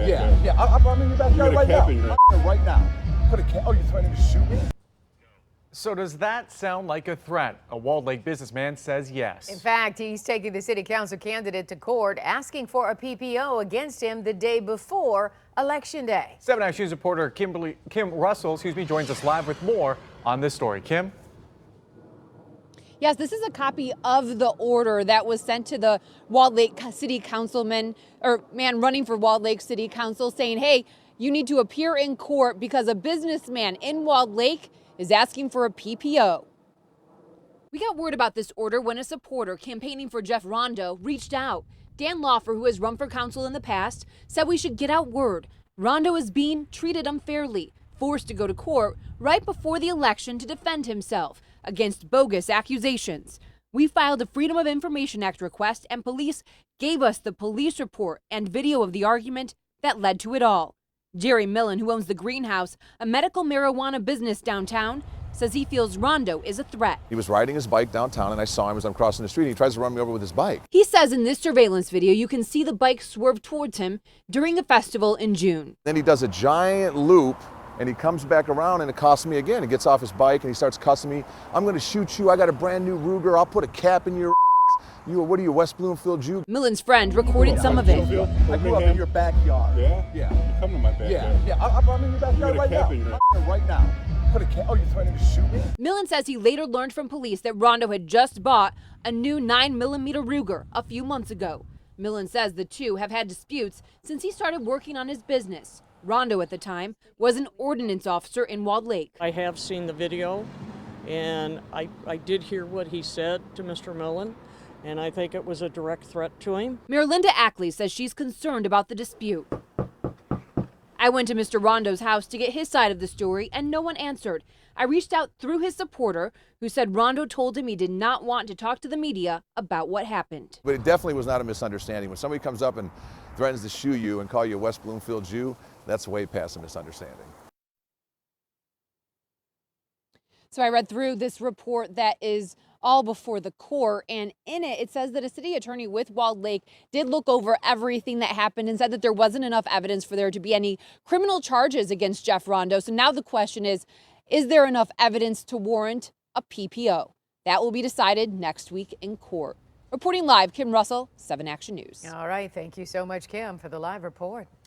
Yeah, yeah. I'm in your backyard right now. Right now. Oh, you're threatening to shoot me? So does that sound like a threat? A Walled Lake businessman says yes. In fact, he's taking the city council candidate to court, asking for a PPO against him the day before Election Day. 7 Action News reporter Kim Russell, joins us live with more on this story. Kim? Yes, this is a copy of the order that was sent to the Walled Lake City Councilman, or man running for Walled Lake City Council, saying, hey, you need to appear in court because a businessman in Walled Lake is asking for a PPO. We got word about this order when a supporter campaigning for Jeff Rondo reached out. Dan Lawfer, who has run for council in the past, said we should get out word. Rondo is being treated unfairly, forced to go to court right before the election to defend himself against bogus accusations. We filed a Freedom of Information Act request, and police gave us the police report and video of the argument that led to it all. Jerry Millen, who owns the Greenhouse, a medical marijuana business downtown, says he feels Rondo is a threat. He was riding his bike downtown, and I saw him as I'm crossing the street. He tries to run me over with his bike. He says in this surveillance video, you can see the bike swerve towards him during a festival in June. Then he does a giant loop, and he comes back around, and it costs me again. He gets off his bike, and he starts cussing me. I'm going to shoot you. I got a brand new Ruger. I'll put a cap in your what are you, West Bloomfield Jew? Millen's friend recorded some of it. I grew up in your backyard. Yeah? Yeah. You come to my backyard. Yeah, I'm in your backyard right now. Right now. Oh, you're threatening to shoot me? Millen says he later learned from police that Rondo had just bought a new 9mm Ruger a few months ago. Millen says the two have had disputes since he started working on his business. Rondo at the time was an ordnance officer in Walled Lake. I have seen the video, and I did hear what he said to Mr. Millen, and I think it was a direct threat to him. Mayor Linda Ackley says she's concerned about the dispute. I went to Mr. Rondo's house to get his side of the story, and no one answered. I reached out through his supporter, who said Rondo told him he did not want to talk to the media about what happened. But it definitely was not a misunderstanding. When somebody comes up and threatens to shoot you and call you a West Bloomfield Jew, that's way past a misunderstanding. So I read through this report that is all before the court, and in it, it says that a city attorney with Walled Lake did look over everything that happened and said that there wasn't enough evidence for there to be any criminal charges against Jeff Rondo. So now the question is there enough evidence to warrant a PPO? That will be decided next week in court. Reporting live, Kim Russell, 7 Action News. All right. Thank you so much, Kim, for the live report.